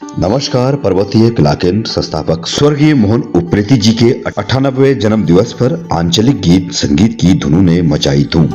नमस्कार। पर्वतीय कला केंद्र संस्थापक स्वर्गीय मोहन उप्रेती जी के 98वें जन्म दिवस पर आंचलिक गीत संगीत की धुनों ने मचाई धूम।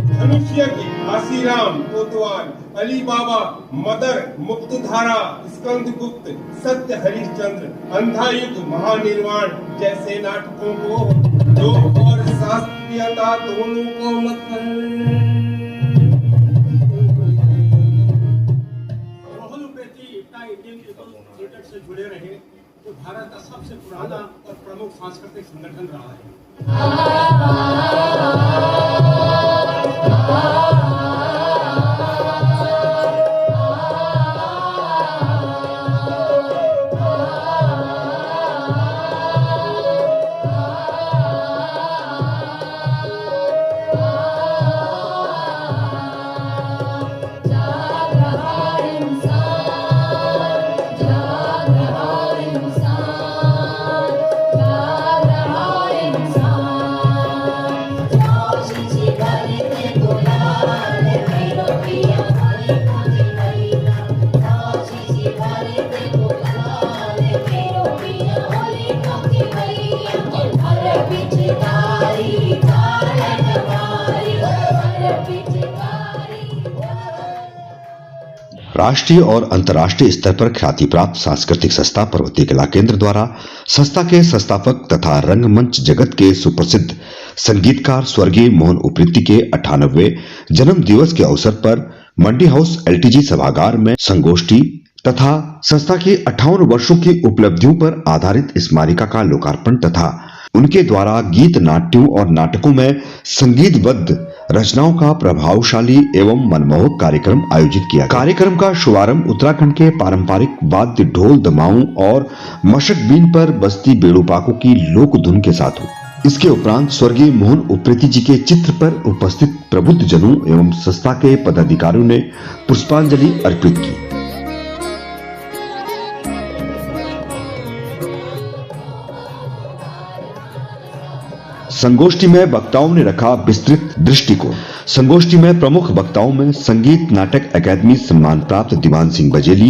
धनुष्य की आसीराम कोतवाल, अली बाबा, मदर, मुक्तधारा, स्कंदगुप्त, सत्य हरिश्चंद्र, अंधायुग, महानिर्वाण जैसे नाटकों को लोक और शास्त्रीयता दोनों को मत मोहन उप्रेती इतना इंडियन पीपल थिएटर से जुड़े रहे तो भारत का सबसे पुराना और प्रमुख सांस्कृतिक संगठन रहा है। राष्ट्रीय और अंतर्राष्ट्रीय स्तर पर ख्याति प्राप्त सांस्कृतिक संस्था पर्वतीय कला केंद्र द्वारा संस्था के संस्थापक तथा रंगमंच जगत के सुप्रसिद्ध संगीतकार स्वर्गीय मोहन उप्रेती के 98वें जन्म दिवस के अवसर पर मंडी हाउस एलटीजी सभागार में संगोष्ठी तथा संस्था के 58 वर्षों की उपलब्धियों पर आधारित स्मारिका का लोकार्पण तथा उनके द्वारा गीत नाट्यों और नाटकों में संगीतबद्ध रचनाओं का प्रभावशाली एवं मनमोहक कार्यक्रम आयोजित किया। कार्यक्रम का शुभारंभ उत्तराखंड के पारंपरिक वाद्य ढोल दमाऊं और मशक बीन पर बजती बेड़ूपाकों की लोक धुन के साथ हुआ। इसके उपरांत स्वर्गीय मोहन उप्रेती जी के चित्र पर उपस्थित प्रबुद्ध जनों एवं संस्था के पदाधिकारियों ने पुष्पांजलि अर्पित की। संगोष्ठी में वक्ताओं ने रखा विस्तृत दृष्टिकोण। संगोष्ठी में प्रमुख वक्ताओं में संगीत नाटक अकादमी सम्मान प्राप्त दीवान सिंह बजेली,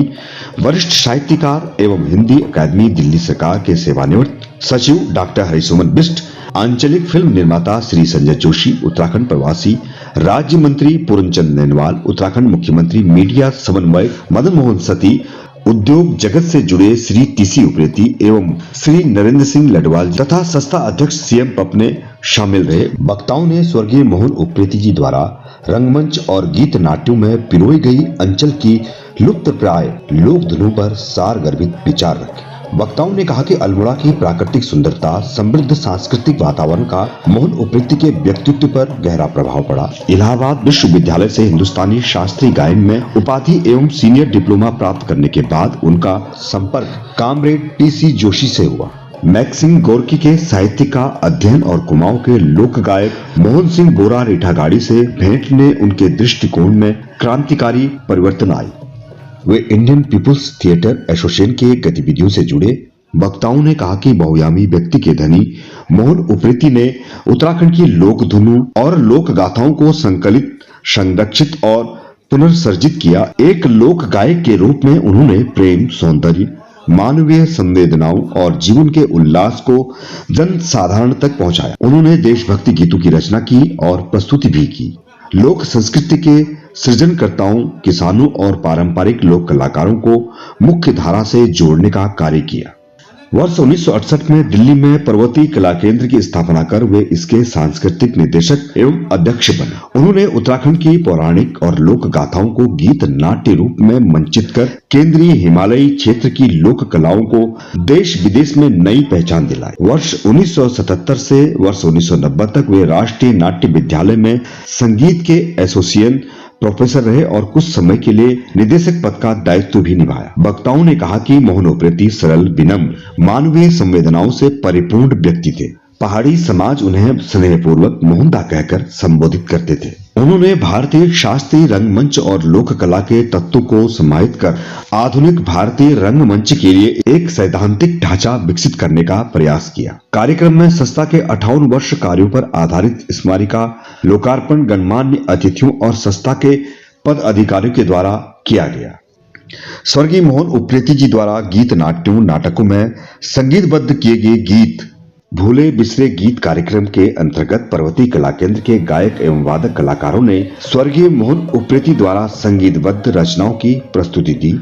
वरिष्ठ साहित्यकार एवं हिंदी अकादमी दिल्ली सरकार के सेवानिवृत्त सचिव डॉक्टर हरिसुमन बिष्ट, आंचलिक फिल्म निर्माता श्री संजय जोशी उत्तराखंड प्रवासी, राज्य मंत्री पूर्णचंद नैनवाल, उत्तराखंड मुख्यमंत्री मीडिया समन्वयक मदन मोहन सती, उद्योग जगत से जुड़े श्री टीसी उप्रेती एवं श्री नरेंद्र सिंह लडवाल तथा संस्था अध्यक्ष सीएम पपने शामिल रहे। वक्ताओं ने स्वर्गीय मोहन उप्रेती जी द्वारा रंगमंच और गीत नाट्यों में पिरोई गई अंचल की लुप्तप्राय लोक धुनों पर सारगर्भित विचार रखे। वक्ताओं ने कहा कि अल्मोड़ा की प्राकृतिक सुंदरता, समृद्ध सांस्कृतिक वातावरण का मोहन उप्रेती के व्यक्तित्व पर गहरा प्रभाव पड़ा। इलाहाबाद विश्वविद्यालय से हिंदुस्तानी शास्त्रीय गायन में उपाधि एवं सीनियर डिप्लोमा प्राप्त करने के बाद उनका संपर्क कामरेड टीसी जोशी से हुआ। मैक्सिम गोर्की के साहित्य का अध्ययन और कुमाऊं के लोक गायक मोहन सिंह बोरा रेठागाड़ी से भेंट ने उनके दृष्टिकोण में क्रांतिकारी परिवर्तन आई। वे इंडियन पीपुल्स थिएटर एसोसिएशन के गतिविधियों से जुड़े। वक्ताओं ने कहा कि बहुआयामी व्यक्ति के धनी मोहन उप्रेती ने उत्तराखंड की लोक धुनों और लोक गाथाओं को संकलित, संरक्षित और पुनर्सर्जित किया। एक लोक गायक के रूप में उन्होंने प्रेम, सौंदर्य, मानवीय संवेदनाओं और जीवन के उल्लास को जन साधारण तक पहुंचाया। उन्होंने देशभक्ति गीतों की रचना की और प्रस्तुति भी की। लोक संस्कृति के सृजनकर्ताओं, किसानों और पारंपरिक लोक कलाकारों को मुख्य धारा से जोड़ने का कार्य किया। वर्ष 1968 में दिल्ली में पर्वतीय कला केंद्र की स्थापना कर वे इसके सांस्कृतिक निदेशक एवं अध्यक्ष बने। उन्होंने उत्तराखंड की पौराणिक और लोक गाथाओं को गीत नाट्य रूप में मंचित कर केंद्रीय हिमालयी क्षेत्र की लोक कलाओं को देश विदेश में नई पहचान दिलाई। वर्ष 1977 से वर्ष 1990 तक वे राष्ट्रीय नाट्य विद्यालय में संगीत के एसोसिएशन प्रोफेसर रहे और कुछ समय के लिए निदेशक पद का दायित्व भी निभाया। वक्ताओं ने कहा कि मोहन ओप्रेती सरल, विनम्र, मानवीय संवेदनाओं से परिपूर्ण व्यक्ति थे। पहाड़ी समाज उन्हें स्नेहपूर्वक मोहनदा कहकर संबोधित करते थे। उन्होंने भारतीय शास्त्रीय रंगमंच और लोक कला के तत्वों को समाहित कर आधुनिक भारतीय रंगमंच के लिए एक सैद्धांतिक ढांचा विकसित करने का प्रयास किया। कार्यक्रम में संस्था के 58 वर्ष कार्यों पर आधारित स्मारिका लोकार्पण गणमान्य अतिथियों और संस्था के पद अधिकारियों के द्वारा किया गया। स्वर्गीय मोहन उप्रेती जी द्वारा गीत नाट्यों नाटकों में संगीतबद्ध किए गए गीत भूले बिसरे गीत कार्यक्रम के अंतर्गत पर्वतीय कला केंद्र के गायक एवं वादक कलाकारों ने स्वर्गीय मोहन उप्रेती द्वारा संगीतबद्ध रचनाओं की प्रस्तुति दी।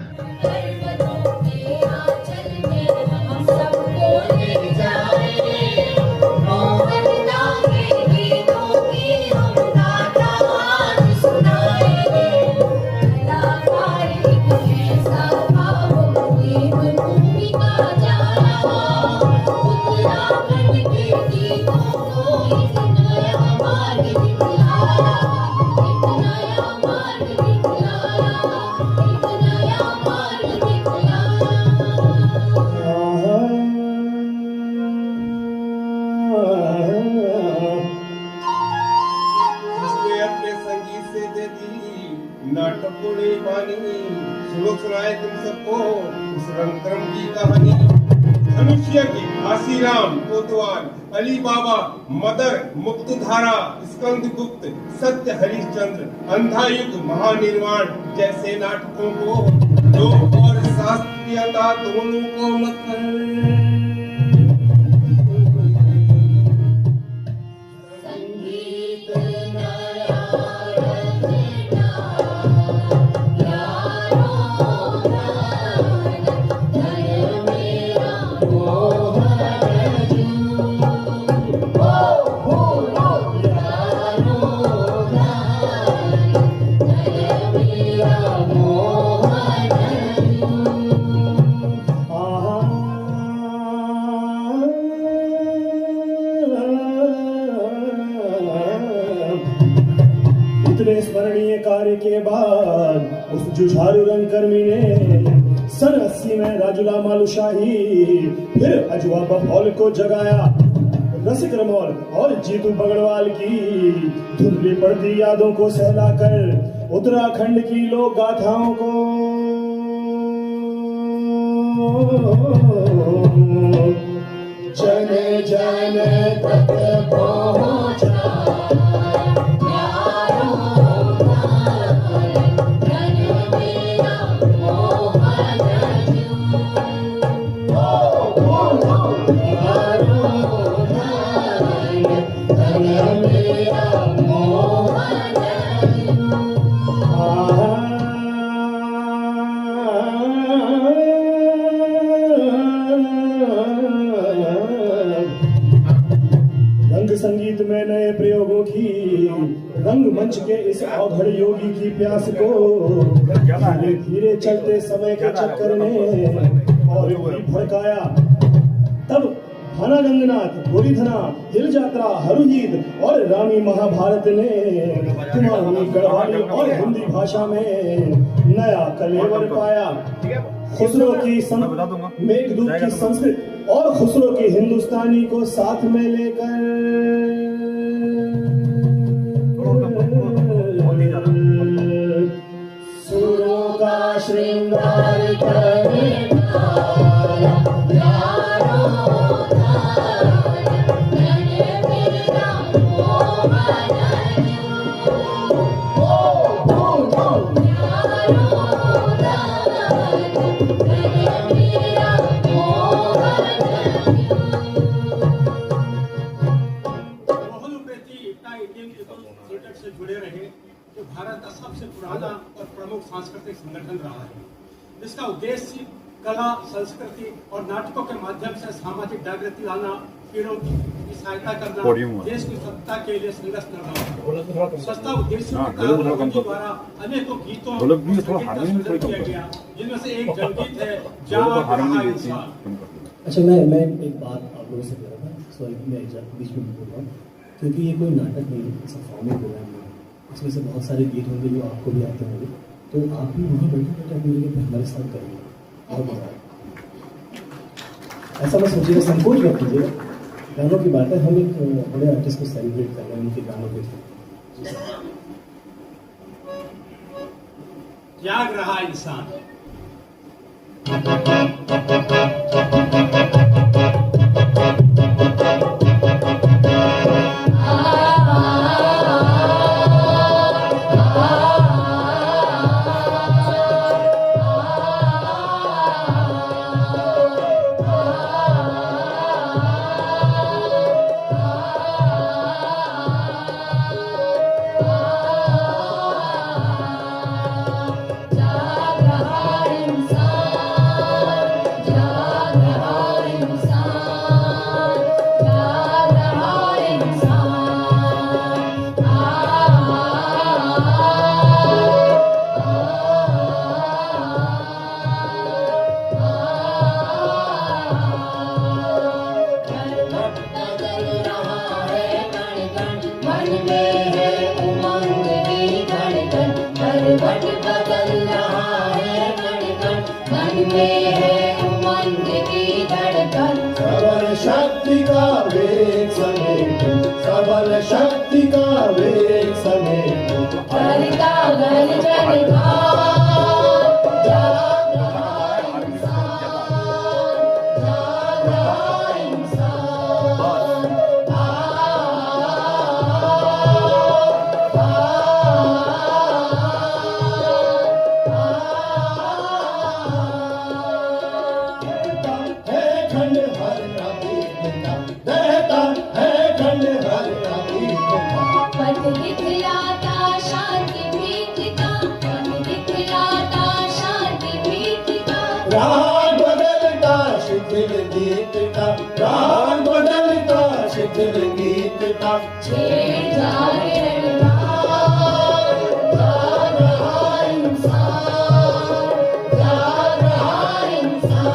नाटकों ने बानी सुनो सुनाए तुम सबको उस रंगक्रम की कहानी। धनुष्य के काशीराम कोतवाल, अली बाबा, मदर, मुक्तधारा, स्कंदगुप्त, सत्य हरिश्चंद्र, अंधायुग, महानिर्वाण जैसे नाटकों को लोक और शास्त्रीयता दोनों को मत स्मरणीय कार्य के बाद उस जुझारू रंगकर्मी ने सन 80 में राजुला मालूशाही फिर अजवा बफौल को जगाया। रसिक रमौल और जीतू बगड़वाल की धुंधली पड़ती यादों को सहलाकर उत्तराखंड की लोक गाथाओं को जन जन तक पहुंचा। संगीत में नए प्रयोगों की रंगमंच के इस अवघड़ योगी की प्यास को धीरे धीरे चलते समय के चक्कर ने और भी भड़काया। तब भाना गंगनाथ, गोरीधना, हिल यात्रा, हरुजीत और रानी महाभारत ने कुमाऊनी, गढ़वाली और हिंदी भाषा में नया कलेवर पाया। खुसरो की मेघदूत की संस्कृत और खुसरो की हिंदुस्तानी को साथ में लेकर सुरों का श्रृंगार करे से जुड़े रहे, जो भारत का सबसे पुराना और प्रमुख सांस्कृतिक संगठन रहा है। इसका उद्देश्य कला, संस्कृति और नाटकों के माध्यम से सामाजिक जागृति लाना, पीड़ितों की सहायता करना, देश की सत्ता के लिए संघर्ष करना। स्वच्छता उद्देश्यों के द्वारा अनेकों गीतों को संगीत किया गया, जिनमें से एक जनगीत है जाग रहा इंसान। अच्छा, मैं एक बात आप लोगों से कह रहा था, सॉरी मैं बीच में बोल रहा हूँ, क्योंकि ये कोई नाटक नहीं है, इट्स अ फॉर्मल प्रोग्राम है, इसमें से बहुत सारे गीत होंगे जो आपको भी आते होंगे, तो आप भी वहाँ बैठे बैठे अपनी जगह पर हमारे साथ करेंगे और मजा आएगा। ऐसा मत सोचिएगा, संकोच मत कीजिएगा, गानों की बात है, हम एक बड़े आर्टिस्ट को सेलिब्रेट कर रहे हैं उनके गानों के थ्रू। जाग रहा इंसान। सबल शक्ति का वेग समेत, सबल शक्ति का वेग समेत, करता गल जनता जाग रहा इंसान, जाग रहा इंसान। है खंड हर नबी पिता, देता है खंड हर नबी पिता, पथ दिखलाता शांति पीठिका, पथ दिखलाता शांति पीठिका। राग बदलता शिथिल गीत का, राग बदलता शिथिल गीत का, छेड़ जागरण का जाग रहा इंसान, जाग रहा इंसान।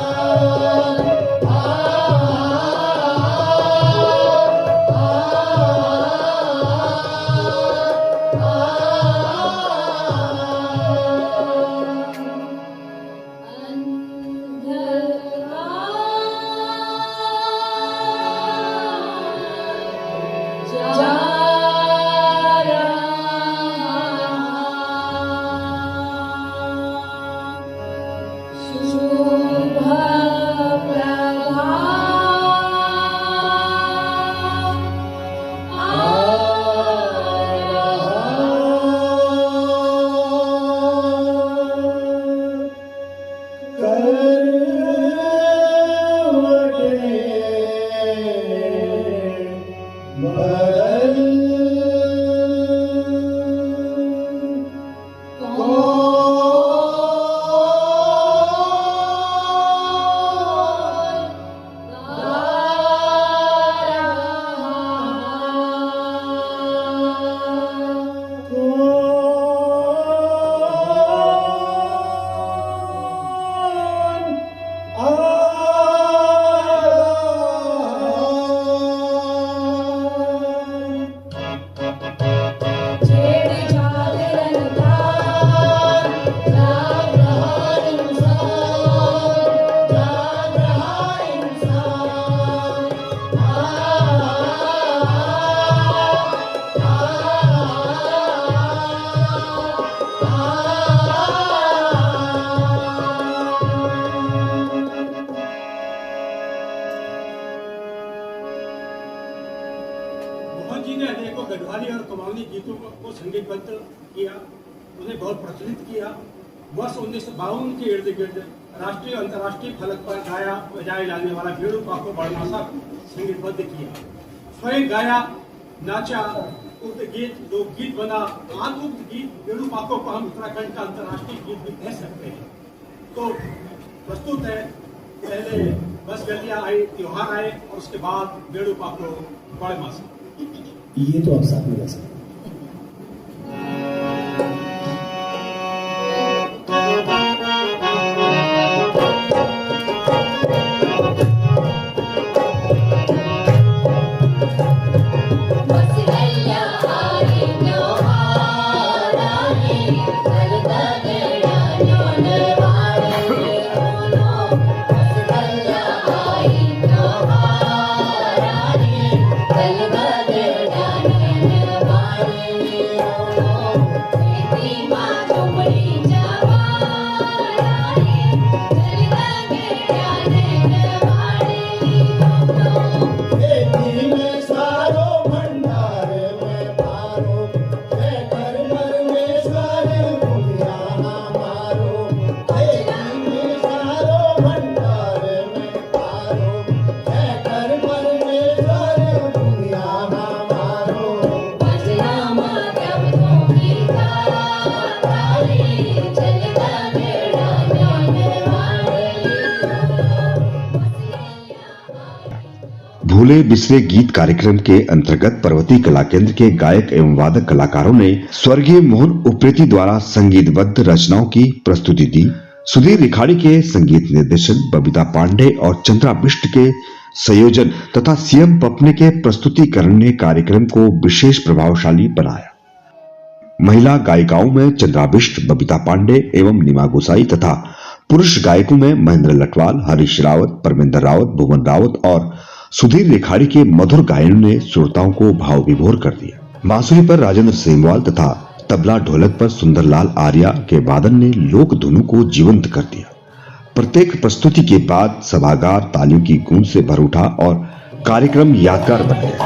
मोहन जी ने अनेकों गढ़वाली और कव्वाली गीतों को संगीतबद्ध किया, उन्हें बहुत प्रचलित किया। वर्ष 1952 के इर्द गिर्द राष्ट्रीय और अंतर्राष्ट्रीय फलक पर गाया बजाए जाने वाला गेड़ू पाको बड़नासा संगीतबद्ध किया। स्वयं गाया, नाचा, उक्त गीत लोकगीत बना। आज उक्त गीत गेड़ू पाको को हम उत्तराखंड का अंतर्राष्ट्रीय गीत भी कह सकते हैं। तो प्रस्तुत है। पहले बस गलियां आई, त्योहार आए और उसके बाद बेड़ू पाखड़ो बड़े मास। ये तो आप साथ में गा सकते हैं। बस गलियां आई त्योहार आए, गलगा गया नौनवाड़े दोनों। बस गलियां आई त्योहार आए, गलगा गया नौनवाड़े दोनों। खेती मां झुमड़ी जवार आए, गलगा गया नौनवाड़े दोनों। खेती में सारो भंडार में पारो, जय कर परमेश्वर दुनिया हमारो। खेती में सारो भंडार में पारो, जय कर परमेश्वर दुनिया हमारो। बजना मातम की तारे, चलगा गया नौनवाड़े भूले बिसरे गीत कार्यक्रम के अंतर्गत पर्वती कला केंद्र के गायक एवं वादक कलाकारों ने स्वर्गीय मोहन उप्रेती द्वारा संगीतबद्ध रचनाओं की प्रस्तुति दी। सुधीर रिखाड़ी के संगीत निर्देशन, बबीता पांडे और चंद्रा बिष्ट के संयोजन तथा सीएम पपने के प्रस्तुतिकरण ने कार्यक्रम को विशेष प्रभावशाली बनाया। महिला गायिकाओं में चंद्रा बिष्ट, बबीता पांडे एवं नीमा गोसाई तथा पुरुष गायकों में महेंद्र लटवाल, हरीश रावत, परमेंद्र रावत, भुवन रावत और सुधीर रिखाड़ी के मधुर गायन ने श्रोताओं को भाव विभोर कर दिया। बांसुरी पर राजेंद्र सेमवाल तथा तबला ढोलक पर सुंदरलाल आर्या के वादन ने लोक धुनों को जीवंत कर दिया। प्रत्येक प्रस्तुति के बाद सभागार तालियों की गूंज से भर उठा और कार्यक्रम यादगार बन गया।